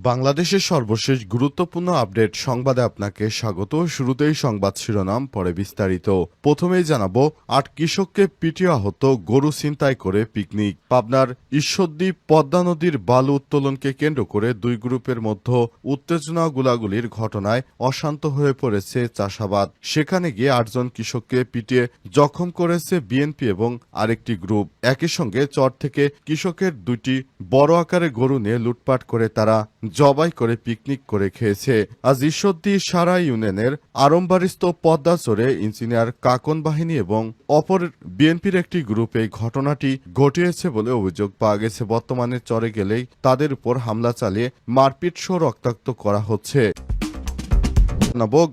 বাংলাদেশের সর্বশেষ গুরুত্বপূর্ণ আপডেট সংবাদে আপনাকে স্বাগত। শুরুতেই সংবাদ শিরোনাম, পরে বিস্তারিত। প্রথমেই জানাবো, ৮ কৃষককে পিটিয়ে আহত, গরু ছিনতাই করে পিকনিক। পাবনার ঈশ্বরদী পদ্মা নদীর বালু উত্তোলনকে কেন্দ্র করে দুই গ্রুপের মধ্যে উত্তেজনা গোলাগুলির ঘটনায় অশান্ত হয়ে পড়েছে চাষাবাদ। সেখানে গিয়ে ৮ জন কৃষককে পিটিয়ে জখম করেছে বিএনপি এবং আরেকটি গ্রুপ। একই সঙ্গে চর থেকে কৃষকের দুইটি বড় আকারে গরু নিয়ে লুটপাট করে তারা জবাই করে পিকনিক করে খেয়েছে। আজ ঈশ্বরদী সারা ইউনিয়নের আরমবাড়িস্থ পদ্মাচরে ইঞ্জিনিয়ার কাকন বাহিনী এবং অপর বিএনপির একটি গ্রুপ এই ঘটনাটি ঘটিয়েছে বলে অভিযোগ পাওয়া গেছে। বর্তমানে চরে গেলেই তাদের উপর হামলা চালিয়ে মারপিট সহ রক্তাক্ত করা হচ্ছে।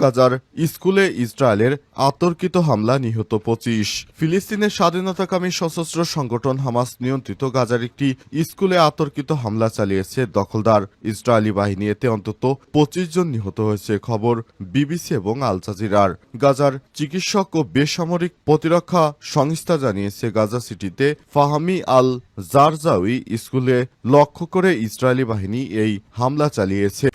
গাজার স্কুলে ইসরায়েলের আতর্কিত হামলা, নিহত ২৫। ফিলিস্তিনের স্বাধীনতাকামী সশস্ত্র সংগঠন হামাস নিয়ন্ত্রিত গাজার একটি স্কুলে আতর্কিত হামলা চালিয়েছে দখলদার ইসরায়েলি বাহিনী। এতে অন্তত ২৫ জন নিহত হয়েছে, খবর বিবিসি এবং আল জাজিরার। গাজার চিকিৎসক ও বেসামরিক প্রতিরক্ষা সংস্থা জানিয়েছে, গাজা সিটিতে ফাহামি আল জারজাউই স্কুলে লক্ষ্য করে ইসরায়েলি বাহিনী এই হামলা চালিয়েছে।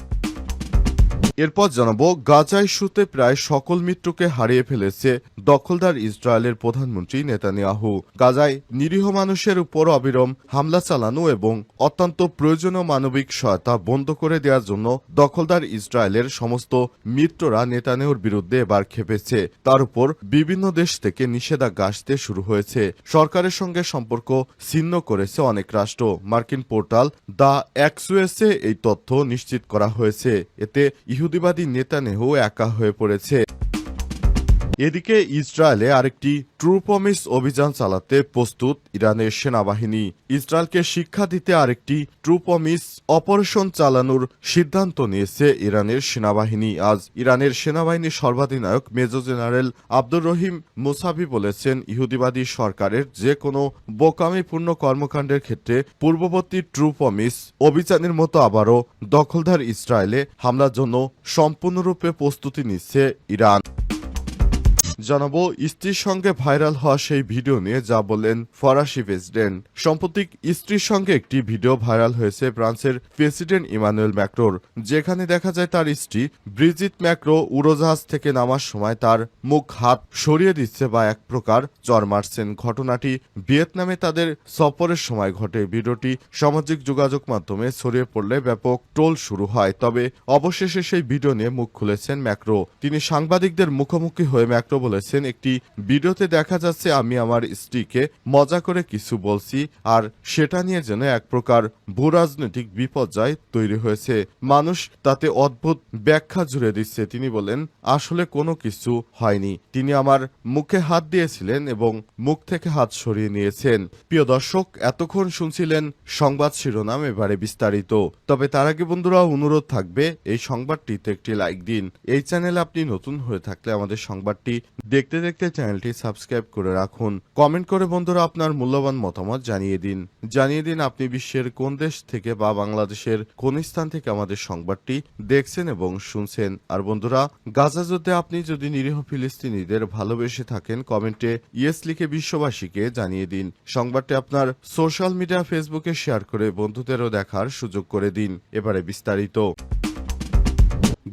এরপর জানাবো, গাজা ইস্যুতে প্রায় সকল মিত্রকে হারিয়ে ফেলেছে দখলদার ইসরায়েলের প্রধানমন্ত্রী নেতানিয়াহু। গাজায় নিরীহ মানুষের উপর অবিরাম হামলা চালানো এবং অত্যন্ত প্রয়োজনীয় মানবিক সহায়তা বন্ধ করে দেওয়ার জন্য দখলদার ইসরায়েলের সমস্ত মিত্ররা নেতানিয়াহুর বিরুদ্ধে এবার খেপেছে। তার উপর বিভিন্ন দেশ থেকে নিষেধাজ্ঞা আসতে শুরু হয়েছে। সরকারের সঙ্গে সম্পর্ক ছিন্ন করেছে অনেক রাষ্ট্র। মার্কিন পোর্টাল দ্য এক্সিওসে এই তথ্য নিশ্চিত করা হয়েছে। এতে ইহুদিবাদী নেতানিয়াহু একা হয়ে পড়েছে। এদিকে ইসরায়েলে আরেকটি ট্রু প্রমিস অভিযান চালাতে প্রস্তুত ইরানের সেনাবাহিনী। ইসরায়েলকে শিক্ষা দিতে আরেকটি ট্রু প্রমিস অপারেশন চালানোর সিদ্ধান্ত নিয়েছে ইরানের সেনাবাহিনী। আজ ইরানের সেনাবাহিনীর সর্বাধিনায়ক major general Abdur Rahim Musavi বলেছেন, ইহুদিবাদী সরকারের যে কোনো বোকামিপূর্ণ কর্মকাণ্ডের ক্ষেত্রে পূর্ববর্তী ট্রু প্রমিস অভিযানের মতো আবারও দখলদার ইসরায়েলে হামলার জন্য সম্পূর্ণরূপে প্রস্তুতি নিচ্ছে ইরান। জানাবো, স্ত্রীর সঙ্গে ভাইরাল হওয়া সেই ভিডিও নিয়ে যা বললেন ফরাসি প্রেসিডেন্ট। সম্প্রতি স্ত্রীর সঙ্গে একটি ভিডিও ভাইরাল হয়েছে ফ্রান্সের প্রেসিডেন্ট ইমানুয়েল ম্যাক্রোর, যেখানে দেখা যায় তার স্ত্রী ব্রিজিট ম্যাক্রো উড়োজাহাজ থেকে নামার সময় তার মুখ হাত সরিয়ে দিচ্ছে বা এক প্রকার চর মারছেন। ঘটনাটি ভিয়েতনামে তাদের সফরের সময় ঘটে। ভিডিওটি সামাজিক যোগাযোগ মাধ্যমে ছড়িয়ে পড়লে ব্যাপক ট্রোল শুরু হয়। তবে অবশেষে সেই ভিডিও নিয়ে মুখ খুলেছেন ম্যাক্রো। তিনি সাংবাদিকদের মুখোমুখি হয়ে ম্যাক্রো বলেছেন, একটি ভিডিওতে দেখা যাচ্ছে আমি আমার স্ত্রীকে মজা করে কিছু বলছি, আর সেটা নিয়ে যেন এক প্রকার ভূরাজনৈতিক বিপর্যয় তৈরি হয়েছে। মানুষ তাতে অদ্ভুত ব্যাখ্যা জুড়ে দিচ্ছে। তিনি বলেন, আসলে কোনো কিছু হয়নি। তিনি আমার মুখে হাত দিয়েছিলেন এবং মুখ থেকে হাত সরিয়ে নিয়েছেন। প্রিয় দর্শক, এতক্ষণ শুনছিলেন সংবাদ শিরোনাম, এবারে বিস্তারিত। তবে তার আগে বন্ধুরা, অনুরোধ থাকবে এই সংবাদটিতে একটি লাইক দিন। এই চ্যানেলে আপনি নতুন হয়ে থাকলে আমাদের সংবাদটি দেখতে দেখতে চ্যানেলটি সাবস্ক্রাইব করে রাখুন। কমেন্ট করে বন্ধুরা আপনার মূল্যবান মতামত জানিয়ে দিন আপনি বিশ্বের কোন দেশ থেকে বা বাংলাদেশের কোন স্থান থেকে আমাদের সংবাদটি দেখছেন এবং শুনছেন। আর বন্ধুরা, গাজা যুদ্ধে আপনি যদি নিরীহ ফিলিস্তিনিদের ভালোবেসে থাকেন, কমেন্টে ইয়েস লিখে বিশ্ববাসীকে জানিয়ে দিন। সংবাদটি আপনার সোশ্যাল মিডিয়া ফেসবুকে শেয়ার করে বন্ধুদেরও দেখার সুযোগ করে দিন। এবারে বিস্তারিত।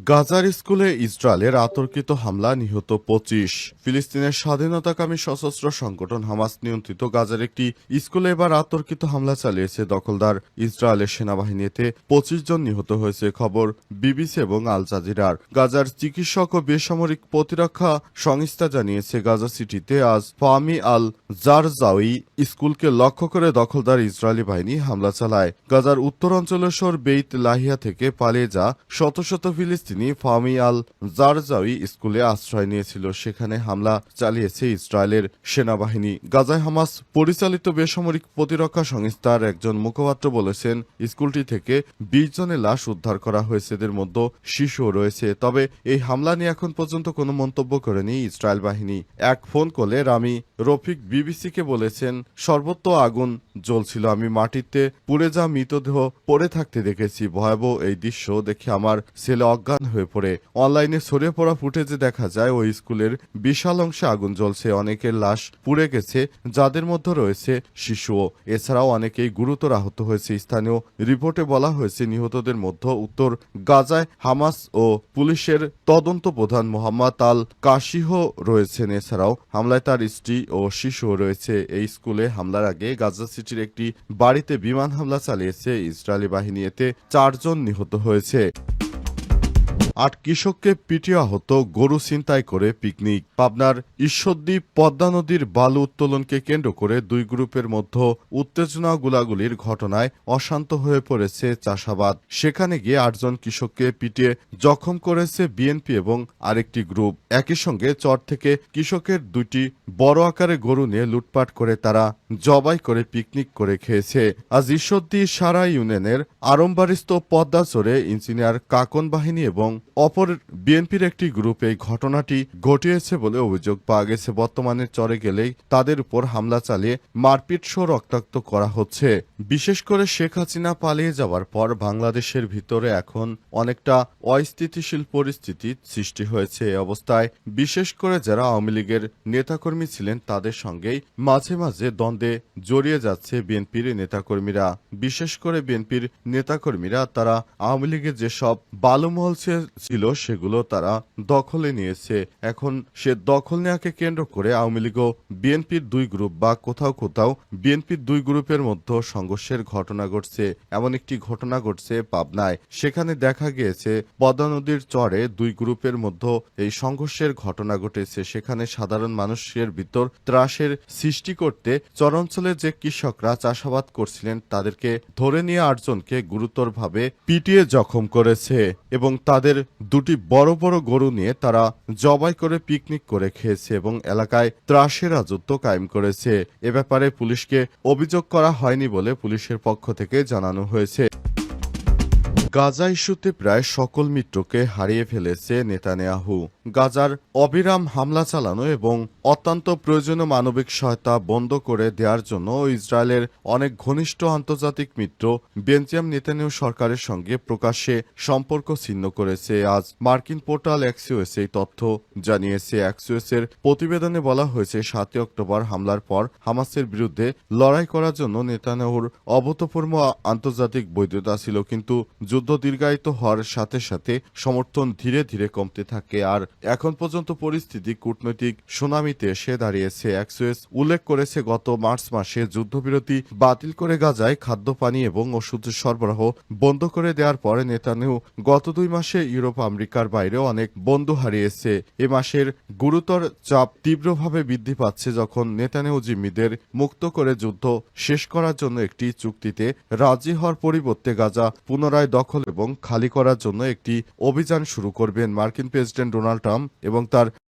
গাজার স্কুলে ইসরায়েলের আতর্কিত হামলা, নিহত ২৫। ফিলিস্তিনের স্বাধীনতাকামী সশস্ত্র সংগঠন হামাস নিয়ন্ত্রিত গাজার একটি স্কুলে এবার আতর্কিত হামলা চালিয়েছে দখলদার ইসরায়েলের সেনাবাহিনীতে ২৫ জন নিহত হয়েছে, খবর বিবিসি এবং আল জাজিরার। গাজার চিকিৎসক ও বেসামরিক প্রতিরক্ষা সংস্থা জানিয়েছে, গাজা সিটিতে আজ ফাহামি আল জারজাউই স্কুলকে লক্ষ্য করে দখলদার ইসরায়েলি বাহিনী হামলা চালায়। গাজার উত্তরাঞ্চলের শহর বেইত লাহিয়া থেকে পালিয়ে যা শত শত ফিলিস্তিনি ফাহামি আল জারজাউই স্কুলে আশ্রয় নিয়েছিল, সেখানে হামলা চালিয়েছে ইসরায়েলের সেনাবাহিনী। গাজায় হামাস পরিচালিত বেসামরিক প্রতিরক্ষা সংস্থার একজন মুখপাত্র বলেছেন, স্কুলটি থেকে ২০ জনের লাশ উদ্ধার করা হয়েছে, এদের মধ্যে শিশুও রয়েছে। তবে এই হামলা নিয়ে এখন পর্যন্ত কোনো মন্তব্য করেনি ইসরায়েল বাহিনী। এক ফোন কলে রামি রফিক বিবিসিকে বলেছেন, সর্বত্র আগুন জ্বলছিল, আমি মাটিতে পুড়ে যা মৃতদেহ পড়ে থাকতে দেখেছি। ভয়াবহ এই দৃশ্য দেখে আমার ছেলে অজ্ঞান অজ্ঞান হয়ে পড়ে। অনলাইনে ছড়িয়ে পড়া ফুটেজে দেখা যায় ওই স্কুলের বিশাল অংশে আগুন জ্বলছে, অনেকের লাশ পুড়ে গেছে, যাদের মধ্যে রয়েছে শিশুও। এছাড়াও অনেকেই গুরুতর আহত হয়েছে। স্থানীয় রিপোর্টে বলা হয়েছে নিহতদের মধ্যে উত্তর গাজায় হামাস ও পুলিশের তদন্ত প্রধান মোহাম্মদ আল কাশিহ রয়েছেন। এছাড়াও হামলায় তার স্ত্রী ও শিশুও রয়েছে। এই স্কুলে হামলার আগে গাজা সিটির একটি বাড়িতে বিমান হামলা চালিয়েছে ইসরায়েলি বাহিনী, এতে 4 জন নিহত হয়েছে। 8 কৃষককে পিটিয়ে আহত, গরু ছিনতাই করে পিকনিক। পাবনার ঈশ্বরদী পদ্মা নদীর বালু উত্তোলনকে কেন্দ্র করে দুই গ্রুপের মধ্যে উত্তেজনা গোলাগুলির ঘটনায় অশান্ত হয়ে পড়েছে চাষাবাদ। সেখানে গিয়ে 8 জন কৃষককে পিটিয়ে জখম করেছে বিএনপি এবং আরেকটি গ্রুপ। একই সঙ্গে চর থেকে কৃষকের 2টি বড় আকারে গরু নিয়ে লুটপাট করে তারা জবাই করে পিকনিক করে খেয়েছে। আজ ঈশ্বরদী সারা ইউনিয়নের আরমবাড়িস্থ পদ্মাচরে ইঞ্জিনিয়ার কাকন বাহিনী এবং অপর বিএনপির একটি গ্রুপ এই ঘটনাটি ঘটিয়েছে বলে অভিযোগ পাওয়া গেছে। বর্তমানে চরে গেলেই তাদের উপর হামলা চালিয়ে মারপিট সহ রক্তাক্ত করা হচ্ছে। বিশেষ করে শেখ হাসিনা পালিয়ে যাওয়ার পর বাংলাদেশের ভিতরে এখন অনেকটা অস্থিতিশীল পরিস্থিতি সৃষ্টি হয়েছে। এই অবস্থায় বিশেষ করে যারা আওয়ামী লীগের নেতাকর্মী ছিলেন তাদের সঙ্গেই মাঝে মাঝে দ্বন্দ্বে জড়িয়ে যাচ্ছে বিএনপির নেতাকর্মীরা। বিশেষ করে বিএনপির নেতাকর্মীরা তারা আওয়ামী লীগের যেসব বালুমহল ছিল সেগুলো তারা দখলে নিয়েছে। এখন সে দখল নেওয়াকে কেন্দ্র করে আওয়ামী লীগ ও বিএনপির দুই গ্রুপ বা কোথাও কোথাও বিএনপির দুই গ্রুপের মধ্যে সংঘর্ষের ঘটনা ঘটছে। এমন একটি ঘটনা ঘটছে পাবনায়। সেখানে দেখা গিয়েছে পদ্মা নদীর চরে দুই গ্রুপের মধ্যে এই সংঘর্ষের ঘটনা ঘটেছে। সেখানে সাধারণ মানুষের ভিতর ত্রাসের সৃষ্টি করতে চরাঞ্চলে যে কৃষকরা চাষাবাদ করছিলেন তাদেরকে ধরে নিয়ে 8 জনকে গুরুতরভাবে পিটিয়ে জখম করেছে এবং তাদের 2টি বড় বড় গরু নিয়ে তারা জবাই করে পিকনিক করে খেয়েছে এবং এলাকায় ত্রাসের রাজত্ব কায়েম করেছে। এ ব্যাপারে পুলিশকে অভিযোগ করা হয়নি বলে পুলিশের পক্ষ থেকে জানানো হয়েছে। গাজা ইস্যুতে প্রায় সকল মিত্রকে হারিয়ে ফেলেছে নেতানিয়াহু। গাজার অবিরাম হামলা চালানো এবং অত্যন্ত প্রয়োজনীয় মানবিক সহায়তা বন্ধ করে দেওয়ার জন্য ইসরায়েলের অনেক ঘনিষ্ঠ আন্তর্জাতিক মিত্র বেঞ্জামিন নেতানিয়াহু সরকারের সঙ্গে প্রকাশ্যে সম্পর্ক ছিন্ন করেছে। আজ মার্কিন পোর্টাল অ্যাক্সিওস এই তথ্য জানিয়েছে। অ্যাক্সিওসের প্রতিবেদনে বলা হয়েছে 7 অক্টোবর হামলার পর হামাসের বিরুদ্ধে লড়াই করার জন্য নেতানিয়াহুর অভূতপূর্ব আন্তর্জাতিক বৈধতা ছিল, কিন্তু যুদ্ধ দীর্ঘায়িত হওয়ার সাথে সাথে সমর্থন ধীরে ধীরে কমতে থাকে আর এখন পর্যন্ত পরিস্থিতি কূটনৈতিক সুনামিতে এসে দাঁড়িয়েছে। অ্যাক্সিওস উল্লেখ করেছে গত মার্চ মাসে যুদ্ধবিরতি বাতিল করে গাজায় খাদ্য পানি এবং ওষুধ সরবরাহ বন্ধ করে দেওয়ার পরে নেতানিয়াহু গত 2 মাসে ইউরোপ আমেরিকার বাইরেও অনেক বন্ধু হারিয়েছে। এ মাসের গুরুতর চাপ তীব্রভাবে বৃদ্ধি পাচ্ছে যখন নেতানিয়াহু জিম্মিদের মুক্ত করে যুদ্ধ শেষ করার জন্য একটি চুক্তিতে রাজি হওয়ার পরিবর্তে গাজা পুনরায় দখল এবং খালি করার জন্য একটি অভিযান শুরু করবেন। মার্কিন প্রেসিডেন্ট ডোনাল্ড ট্রাম্প এবং তার